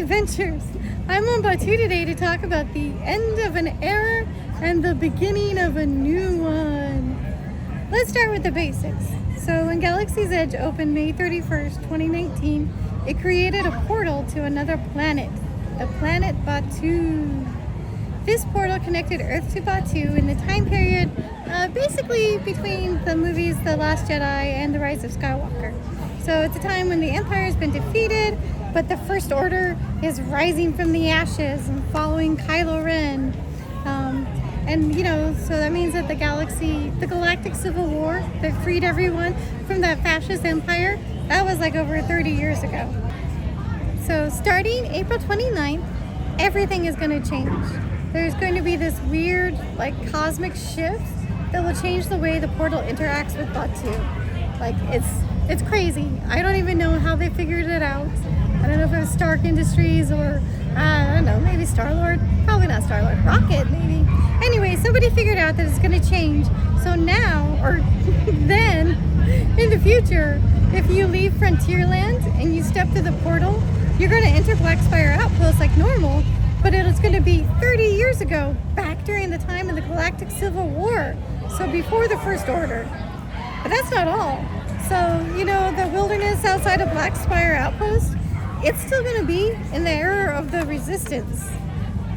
Adventures. I'm on Batuu today to talk about the end of an era and the beginning of a new one. Let's start with the basics. So when Galaxy's Edge opened May 31st, 2019, it created a portal to another planet, the planet Batuu. This portal connected Earth to Batuu in the time period basically between the movies The Last Jedi and The Rise of Skywalker. So it's a time when the Empire has been defeated, but the First Order is rising from the ashes and following Kylo Ren. So that means that the Galactic Civil War that freed everyone from that fascist empire, that was like over 30 years ago. So starting April 29th, everything is going to change. There's going to be this weird, cosmic shift that will change the way the portal interacts with Batuu. It's crazy. I don't even know how they figured it out. I don't know if it was Stark Industries or, I don't know, maybe Star-Lord. Probably not Star-Lord. Rocket, maybe. Anyway, somebody figured out that it's going to change. So now, or then, in the future, if you leave Frontierland and you step through the portal, you're going to enter Black Spire Outpost like normal, but it's going to be 30 years ago, back during the time of the Galactic Civil War. So before the First Order. But that's not all. So, the wilderness outside of Black Spire Outpost, it's still going to be in the era of the Resistance.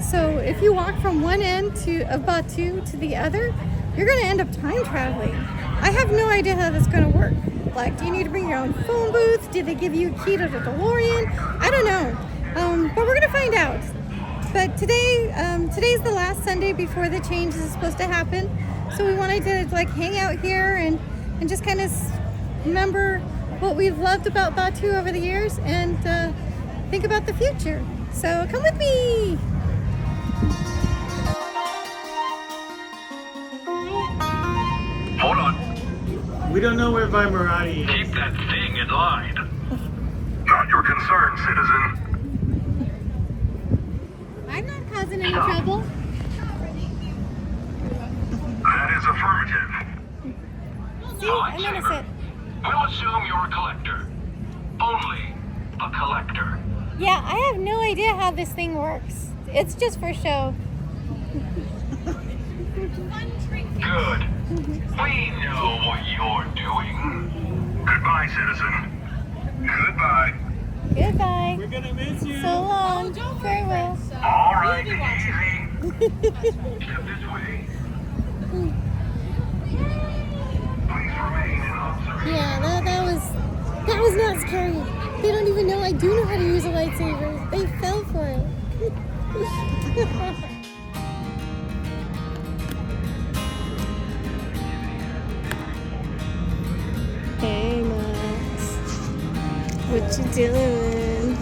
So if you walk from one end of Batuu to the other, you're going to end up time traveling. I have no idea how that's going to work. Do you need to bring your own phone booth? Did they give you a key to the DeLorean? I don't know. But we're going to find out. But today's the last Sunday before the change is supposed to happen. So we wanted to hang out here and just kind of remember what we've loved about Batuu over the years and think about the future. So come with me. Hold on. We don't know where Vimerati is. Keep that thing in line. Not your concern, citizen. I'm not causing any trouble. That is affirmative. See, I'm innocent. We'll assume you're a collector. Only a collector. Yeah, I have no idea how this thing works. It's just for show. Good. We know what you're doing. Goodbye, citizen. Goodbye. Goodbye. We're gonna miss you. So long. Farewell. All right, easy. Step this way. Please remain in observation. Yeah, that was not scary. They don't even know I do know how to use a lightsaber. They fell for it. Hey, Max. What you doing?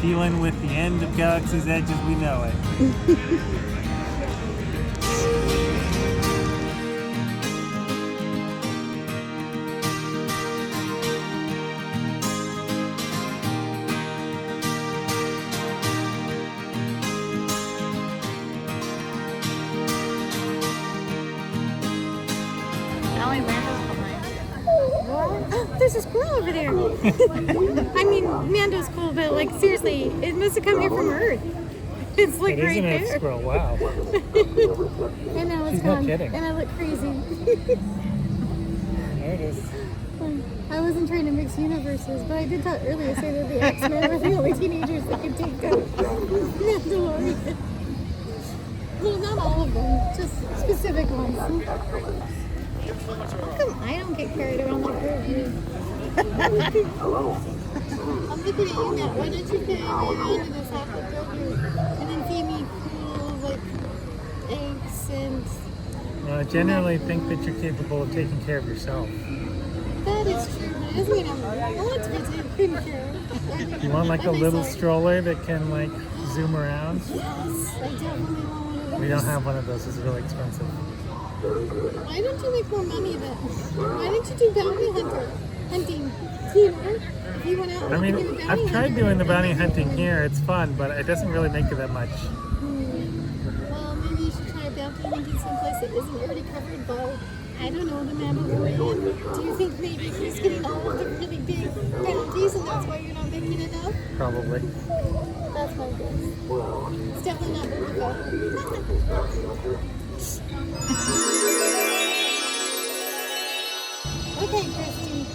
Dealing with the end of Galaxy's Edge as we know it. Allie, there's a squirrel over there. I mean, Mando's cool, but seriously, it must have come here from Earth. It's right Isn't there. it a squirrel? Wow. And now it's She's not gone. kidding. And I look crazy. There it is. I wasn't trying to mix universes, but I did talk earlier say that the X-Men were the only teenagers that could take the Mandalorian. Well, not all of them, just specific ones. How come I don't get carried around like Grogu? Hello. I'm looking at you now. Why don't you carry me around in this outfit, Grogu? And then feed me cool, eggs and... Well, I generally think that you're capable of taking care of yourself. That is true, but it doesn't mean I want to be taken care of. You want a little stroller that can zoom around? Yes, I definitely want one of those. We don't have one of those. It's really expensive. Why don't you make more money then? Why don't you do bounty hunting? If you went out I mean, and do bounty I've tried hunting. doing the bounty hunting here. It's fun, but it doesn't really make it that much. Well, maybe you should try bounty hunting someplace that isn't already covered by I don't know, the Mandalorian. Do you think maybe he's getting all of the really big penalties and that's why you're not making enough? Probably. That's my guess. It's definitely not Boba. Okay, Christy.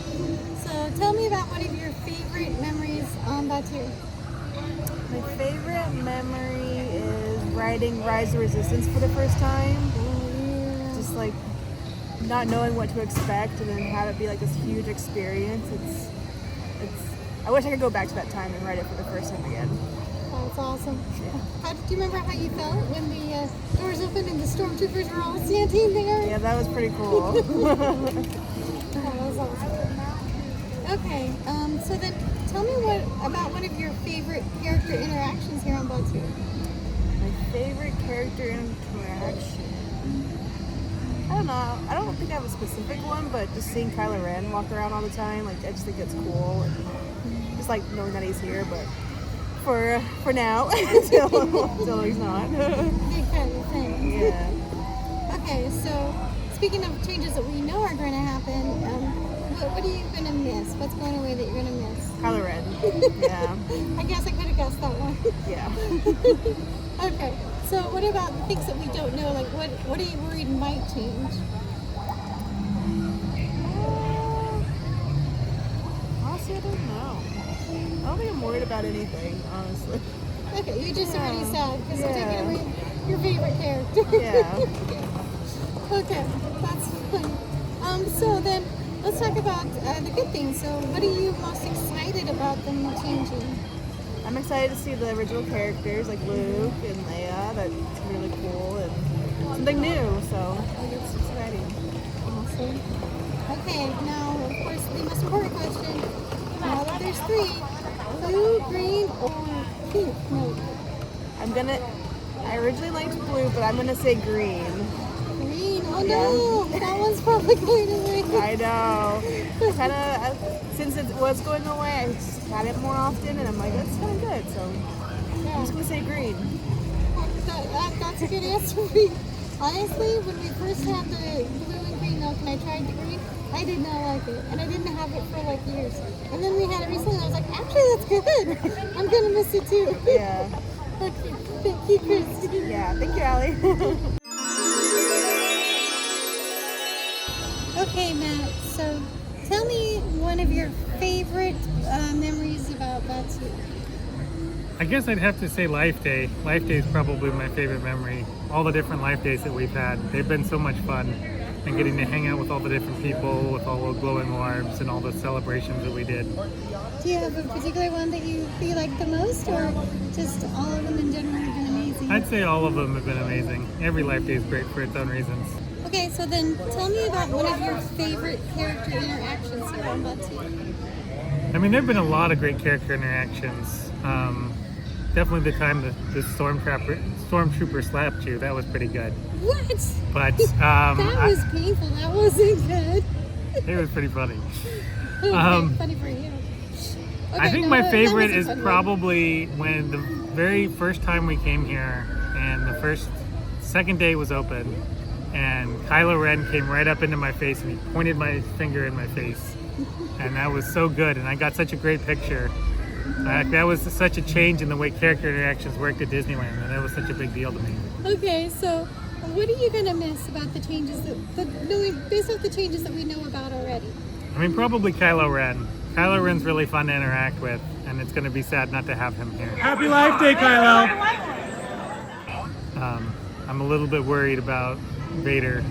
So tell me about one of your favorite memories on Batuu. My favorite memory is riding Rise of Resistance for the first time. Just like not knowing what to expect and then have it be like this huge experience. It's I wish I could go back to that time and ride it for the first time again. Oh, that's awesome. Do you remember how you felt when the doors opened and the stormtroopers were all standing there? Yeah, that was pretty cool. That was awesome. Okay, so then tell me about one of your favorite character interactions here on Batuu. My favorite character interaction. I don't know. I don't think I have a specific one, but just seeing Kylo Ren walk around all the time, like I just think it's cool. And just like knowing that he's here, but for now, until he's not. Big kind of thing. Yeah. Okay, so speaking of changes that we know are going to happen, what are you going to miss? What's going away that you're going to miss? Kylo Ren. Yeah. I guess I could have guessed that one. Yeah. Okay, so what about things that we don't know? Like what are you worried might change? Honestly, I don't know. I don't think I'm worried about anything, honestly. Okay, you just already sad because Yeah. you're taking away your favorite character. Yeah. Okay, that's fine. So then let's talk about the good things. So what are you most excited about them changing? I'm excited to see the original characters like Luke and Leia. That's really cool and something new. So it's exciting. Awesome. Okay, now of course the most important question. Now that there's three, blue, green, or pink? No, I originally liked blue, but I'm gonna say green. green. Oh no, that one's probably going away. I know. Since it was going away, I just had it more often, and I'm like, that's kind of good. So I'm Yeah. just gonna say green. That's a good answer for me. Honestly, when we first had the blue and green milk and I tried the green, I did not like it. And I didn't have it for like years. And then we had it recently and I was like, actually that's good. I'm gonna miss it too. Yeah. Okay, thank you, Christy. Yeah. Thank you, Allie. Okay, Matt, so tell me one of your favorite memories about Batuu. I guess I'd have to say Life Day. Life Day is probably my favorite memory. All the different Life Days that we've had, they've been so much fun. And getting to hang out with all the different people, with all the glowing orbs and all the celebrations that we did. Do you have a particular one that you like the most, or just all of them in general have been amazing? I'd say all of them have been amazing. Every Life Day is great for its own reasons. Okay, so then tell me about one of your favorite character interactions here on Batuu. I mean, there have been a lot of great character interactions. Definitely the time the stormtrooper slapped you, that was pretty good. What? But That was painful. That wasn't good. it was pretty funny. Okay, funny for you. I Okay, think no, my that favorite was a is fun one. probably when the very first time we came here and the second day was open and Kylo Ren came right up into my face and he pointed my finger in my face. And that was so good and I got such a great picture. That was such a change in the way character interactions worked at Disneyland and that was such a big deal to me. Okay, so what are you gonna miss about the changes based off the changes that we know about already? I mean, probably Kylo Ren. Kylo Ren's really fun to interact with and it's going to be sad not to have him here. Happy Life Day, Kylo! I'm a little bit worried about Vader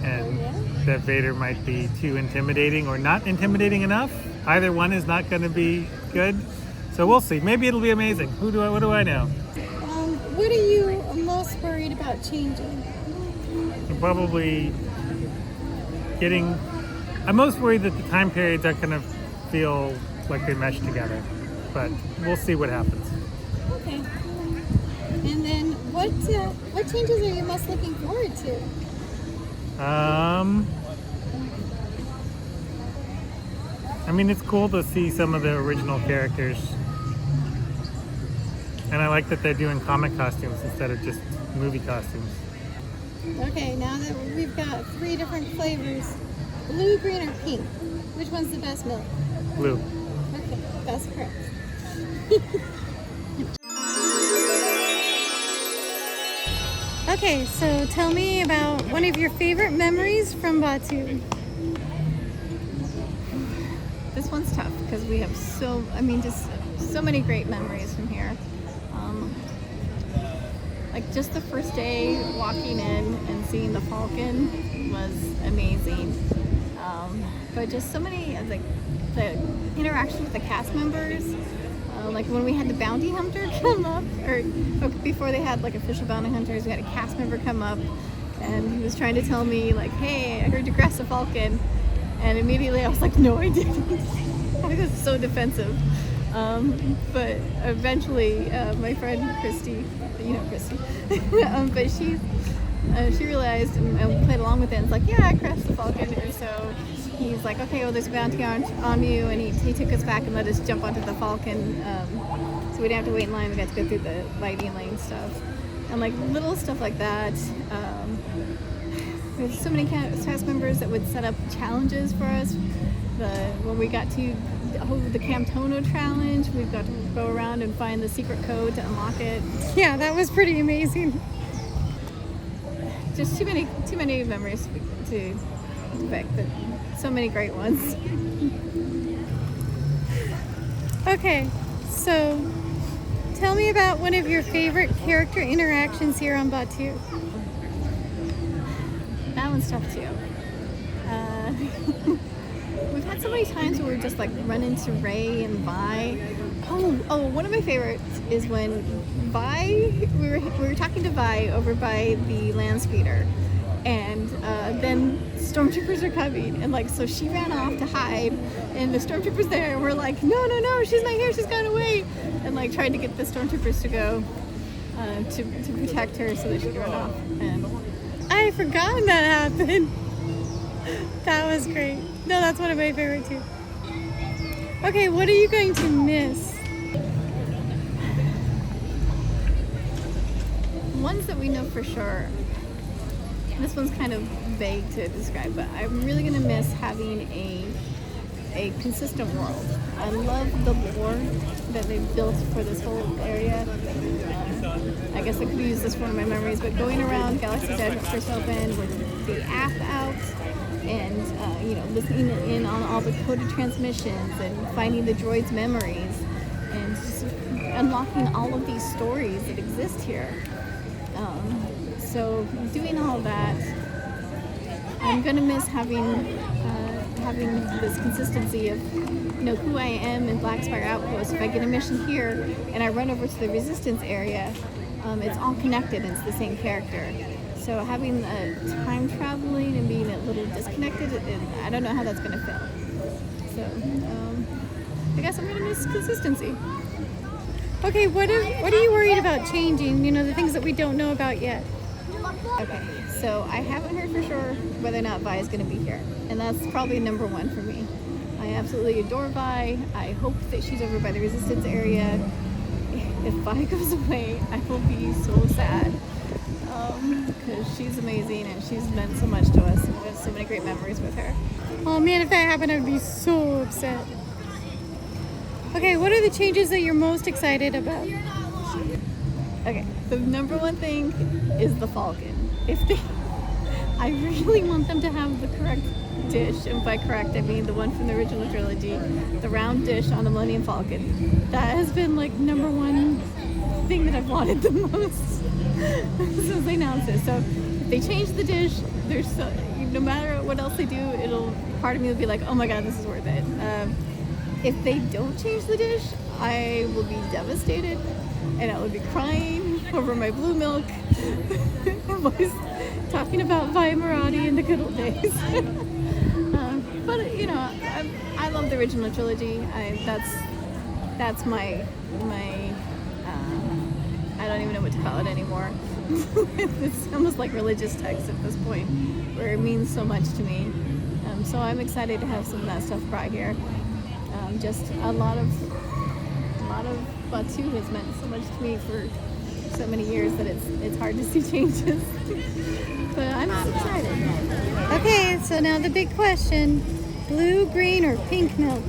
and that Vader might be too intimidating or not intimidating enough. Either one is not going to be good. So we'll see. Maybe it'll be amazing. What do I know? What are you most worried about changing? I'm probably I'm most worried that the time periods are going to feel like they mesh together. But we'll see what happens. Okay. And then what changes are you most looking forward to? I mean, it's cool to see some of the original characters. And I like that they're doing comic costumes instead of just movie costumes. Okay, now that we've got 3 different flavors, blue, green, or pink, which one's the best milk? Blue. Okay, that's correct. Okay, so tell me about one of your favorite memories from Batuu. This one's tough because we have just so many great memories from here. Like just the first day walking in and seeing the Falcon was amazing. But just so many, like the interaction with the cast members. Like when we had the bounty hunter come up, or before they had like official bounty hunters, we had a cast member come up and he was trying to tell me like, hey, I heard you grass a falcon. And immediately I was like, no, I didn't. I was so defensive. But eventually my friend Christy, you know Christy, but she realized and played along with it and was like, yeah, I crashed the falcon. And so he's like, okay, well, there's a bounty on you. And he took us back and let us jump onto the falcon. So we didn't have to wait in line. We got to go through the lighting lane stuff. And like little stuff like that. There's so many cast members that would set up challenges for us. When we got to the Camtono challenge, we've got to go around and find the secret code to unlock it. Yeah, that was pretty amazing. Just too many memories to pick, but so many great ones. Okay, so tell me about one of your favorite character interactions here on Batuu. That one's tough too. We've had so many times where we just like run into Ray and Vi. Oh, one of my favorites is when Vi, we were talking to Vi over by the land speeder, and then stormtroopers are coming, and like so she ran off to hide, and the stormtroopers there, and we're like, no, she's not here, she's gone away, and like tried to get the stormtroopers to go to protect her so that she could run off. And I had forgotten that happened. That was great. No, that's one of my favorite too. Okay, what are you going to miss? Ones that we know for sure. This one's kind of vague to describe, but I'm really gonna miss having a consistent world. I love the lore that they've built for this whole area. I guess I could use this for one of my memories, but going around Galaxy's Edge when it first opened with the app out and listening in on all the coded transmissions and finding the droid's memories and just unlocking all of these stories that exist here. So doing all that, I'm gonna miss having this consistency of who I am in Black Spire Outpost. If I get a mission here and I run over to the Resistance area, it's all connected and it's the same character. So having time traveling and being a little disconnected, I don't know how that's gonna feel. So I guess I'm gonna miss consistency. Okay, what are you worried about changing? The things that we don't know about yet. Okay, so I haven't heard for sure whether or not Vi is going to be here, and that's probably number one for me. I absolutely adore Vi. I hope that she's over by the Resistance area. If Vi goes away, I will be so sad because she's amazing and she's meant so much to us, and we have so many great memories with her. Oh man, if that happened, I'd be so upset. Okay, what are the changes that you're most excited about? Okay, the number one thing is the Falcon. I really want them to have the correct dish, and by correct I mean the one from the original trilogy, the round dish on the Millennium Falcon. That has been like number one thing that I've wanted the most since they announced it. So if they change the dish, no matter what else they do, part of me will be like, oh my god, this is worth it. If they don't change the dish, I will be devastated and I will be crying over my blue milk. Boys talking about Vi Marathi in the good old days. But I love the original trilogy. That's my I don't even know what to call it anymore. It's almost like religious text at this point, where it means so much to me. So I'm excited to have some of that stuff brought here. Just a lot of Batuu has meant so much to me for so many years that it's hard to see changes. But I'm excited. Okay, so now the big question: blue, green, or pink milk?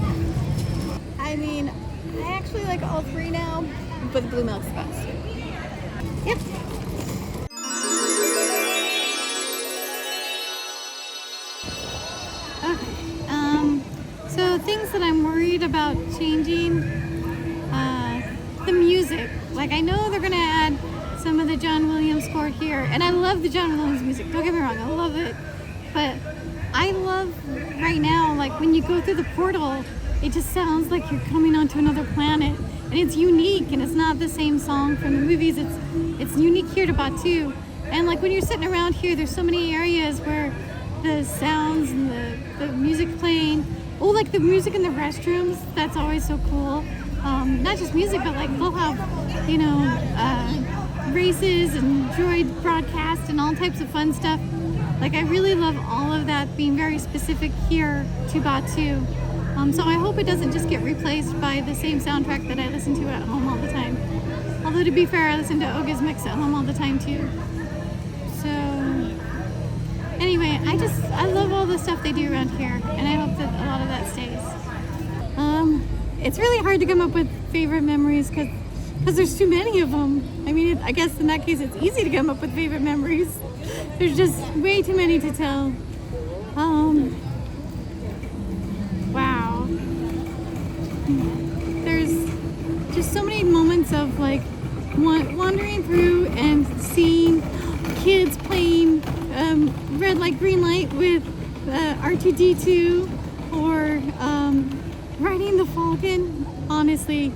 I mean, I actually like all three now, but the blue milk's the best. Yep. Okay. So things that I'm worried about changing, the music. Like, I know they're gonna add some of the John Williams score here, and I love the John Williams music. Don't get me wrong, I love it. But I love right now, like when you go through the portal, it just sounds like you're coming onto another planet, and it's unique, and it's not the same song from the movies. It's unique here to Batuu, and like when you're sitting around here, there's so many areas where the sounds and the music playing. Oh, like the music in the restrooms. That's always so cool. Not just music, but like they'll have, you know, races and droid broadcast and all types of fun stuff. Like I really love all of that being very specific here to Batuu. So I hope it doesn't just get replaced by the same soundtrack that I listen to at home all the time. Although to be fair, I listen to Oga's Mix at home all the time too. So anyway, I love all the stuff they do around here, and I hope that a lot of that stays. It's really hard to come up with favorite memories because there's too many of them. I mean, I guess in that case it's easy to come up with favorite memories. There's just way too many to tell. Wow. There's just so many moments of like wandering through and seeing kids playing red light, green light with R2-D2, or riding the Falcon. Honestly,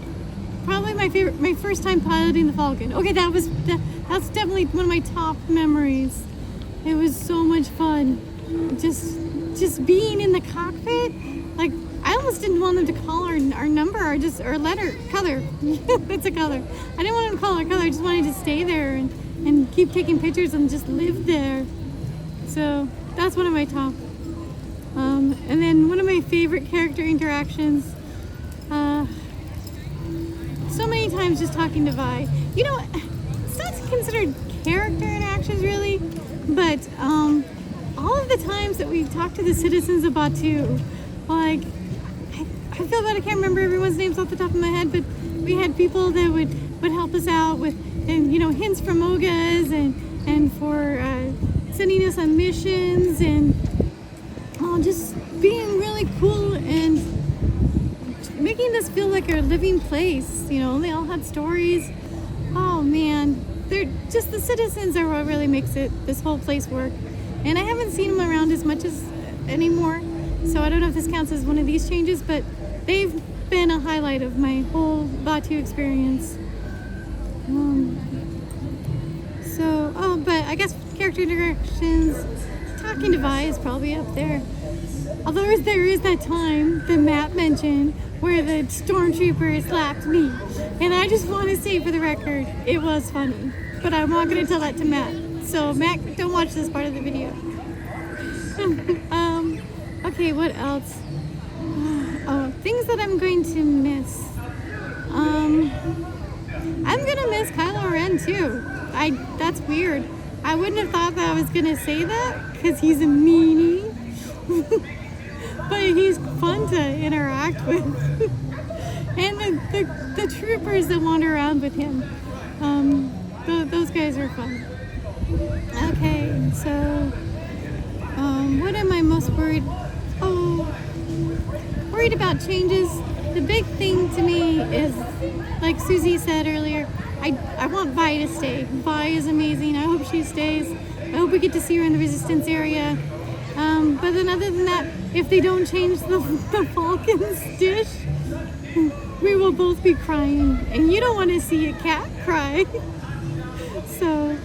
probably my first time piloting the Falcon. Okay, that's definitely one of my top memories. It was so much fun. Just being in the cockpit. Like I almost didn't want them to call our number or letter color. It's a color. I didn't want them to call our color. I just wanted to stay there and keep taking pictures and just live there. So that's one of my top. And then one of my favorite character interactions. So many times just talking to Vi. You know, it's not considered character interactions really, but all of the times that we've talked to the citizens of Batuu, like I feel bad I can't remember everyone's names off the top of my head, but we had people that would help us out with, and you know, hints from Ogas and for sending us on missions, and just being really cool and making this feel like a living place. You know, they all had stories. Oh man, they're just, the citizens are what really makes this whole place work. And I haven't seen them around as much as anymore, so I don't know if this counts as one of these changes, but they've been a highlight of my whole Batuu experience. But I guess character interactions, talking to Vi is probably up there. Although there is that time that Matt mentioned where the stormtrooper slapped me. And I just want to say for the record, it was funny. But I'm not going to tell that to Matt. So Matt, don't watch this part of the video. Okay, what else? Oh, things that I'm going to miss. I'm gonna miss Kylo Ren too. That's weird. I wouldn't have thought that I was gonna say that because he's a meanie. But he's fun to interact with. And the troopers that wander around with him. Those guys are fun. Okay, so what am I most worried? Worried about changes. The big thing to me is, like Susie said earlier, I want Vi to stay. Vi is amazing. I hope she stays. I hope we get to see her in the Resistance area. But then other than that, if they don't change the Falcon's dish, we will both be crying. And you don't want to see a cat cry. So,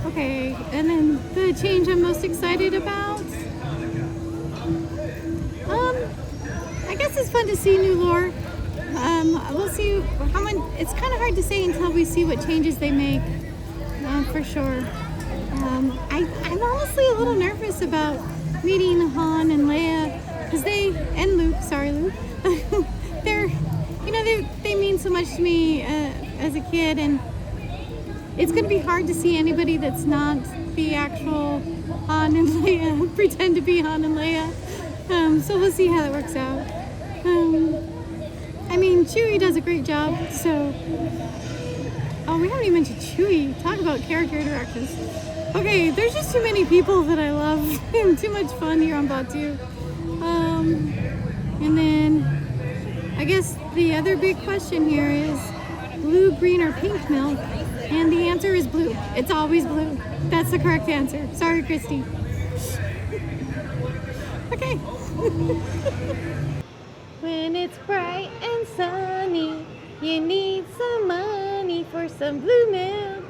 okay. And then the change I'm most excited about, I guess it's fun to see new lore. We'll see how much. It's kind of hard to say until we see what changes they make, for sure. I'm honestly a little nervous about meeting Han and Leia, because and Luke. Sorry, Luke. They mean so much to me as a kid, and it's going to be hard to see anybody that's not the actual Han and Leia pretend to be Han and Leia. So we'll see how that works out. I mean, Chewie does a great job, so... Oh, we haven't even mentioned Chewie. Talk about character interactions. Okay, there's just too many people that I love and too much fun here on Batuu. And then I guess the other big question here is blue, green, or pink milk? And the answer is blue. It's always blue. That's the correct answer. Sorry, Christy. Okay. When it's bright and sunny, you need some money for some blue milk.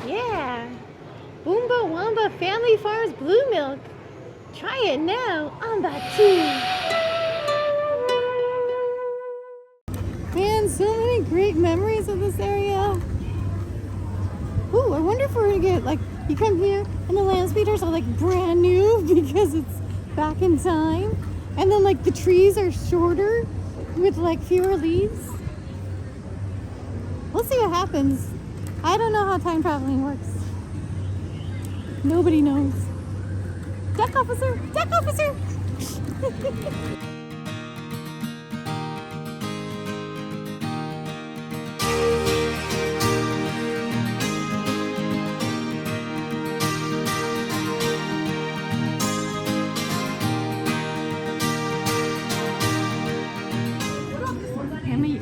Yeah. Boomba Wamba Family Farms Blue Milk. Try it now on Batuu. Man, so many great memories of this area. Ooh, I wonder if we're gonna get, like, you come here and the land speeders are like brand new because it's back in time. And then like the trees are shorter with like fewer leaves. We'll see what happens. I don't know how time traveling works. Nobody knows. Deck officer! Deck officer!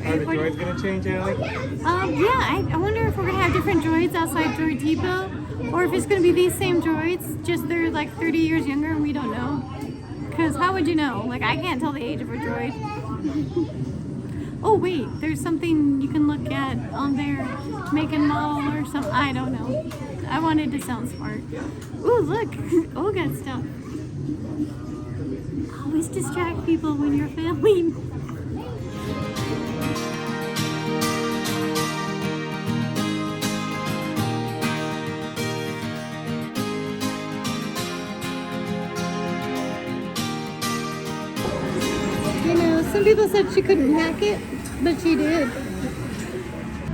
Are the droids gonna change, Allie? Yeah, I wonder if we're gonna have different droids outside Droid Depot, or if it's gonna be these same droids, just they're like 30 years younger and we don't know. Because how would you know? Like, I can't tell the age of a droid. Oh wait, there's something you can look at on their make and model or something. I don't know. I wanted to sound smart. Ooh, look, Olga stuff. Always distract people when you're filming. Some people said she couldn't hack it, but she did.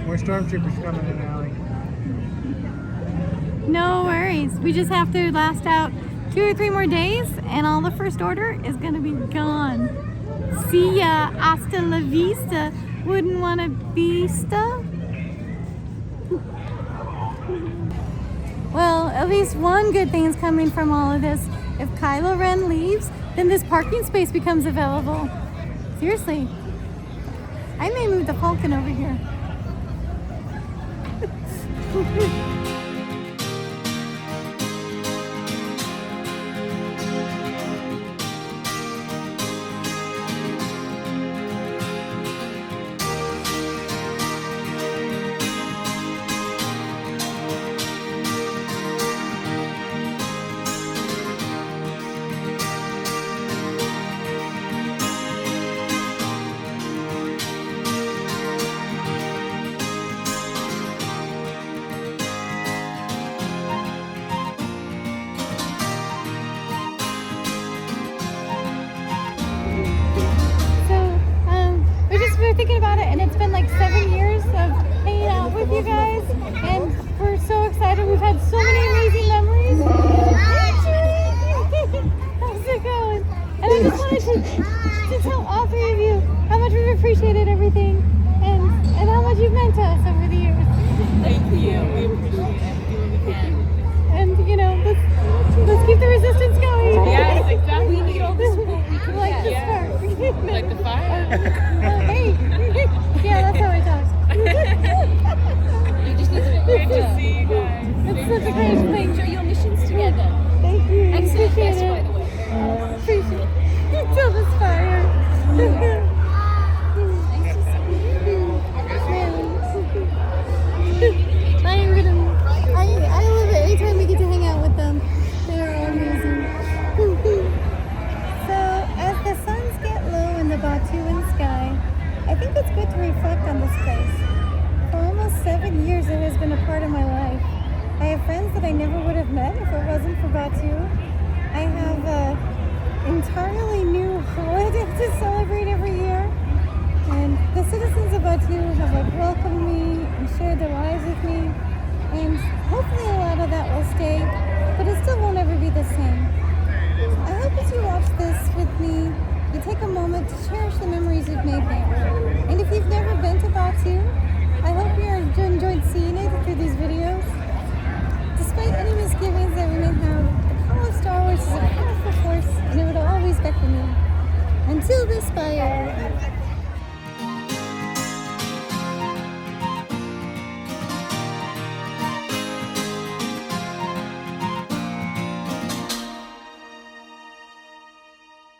More stormtroopers coming in, Allie. No worries. We just have to last out 2 or 3 more days, and all the First Order is going to be gone. See ya. Hasta la vista. Wouldn't want to beasta? Well, at least one good thing is coming from all of this. If Kylo Ren leaves, then this parking space becomes available. Seriously, I may move the Falcon over here. Thinking about it, and it's been like 7 years of hanging out with you guys, and we're so excited. We've had so many amazing memories. How's it going? And I just wanted to tell all 3 of you how much we've appreciated everything, and how much you've meant to us over the years. Thank you. We appreciate it. Do what we can. And you know, let's keep the resistance going. Yes, exactly. We need all the support we can like get. the spark. Like the fire. Hey. Yeah, that's how I talk. You just need to great to see you guys. It's such a great thing. Enjoy your missions together. Thank you. Excellent Appreciate guest, it. by the way. Appreciate it. Until this fire. I love it anytime we get to hang out with them. They're amazing. So, as the suns get low in the Batuuan sky, I think it's good to reflect on this place. For almost 7 years, it has been a part of my life. I have friends that I never would have met if it wasn't for Batuu. I have an entirely new holiday to celebrate every year. And the citizens of Batuu have welcomed me shared their lives with me, and hopefully a lot of that will stay, but it still won't ever be the same. I hope as you watch this with me, you take a moment to cherish the memories you've made there. And if you've never been to Batuu, I hope you enjoyed seeing it through these videos. Despite any misgivings that we may have, the call of Star Wars is a powerful force, and it will always beckon you. Until this fire.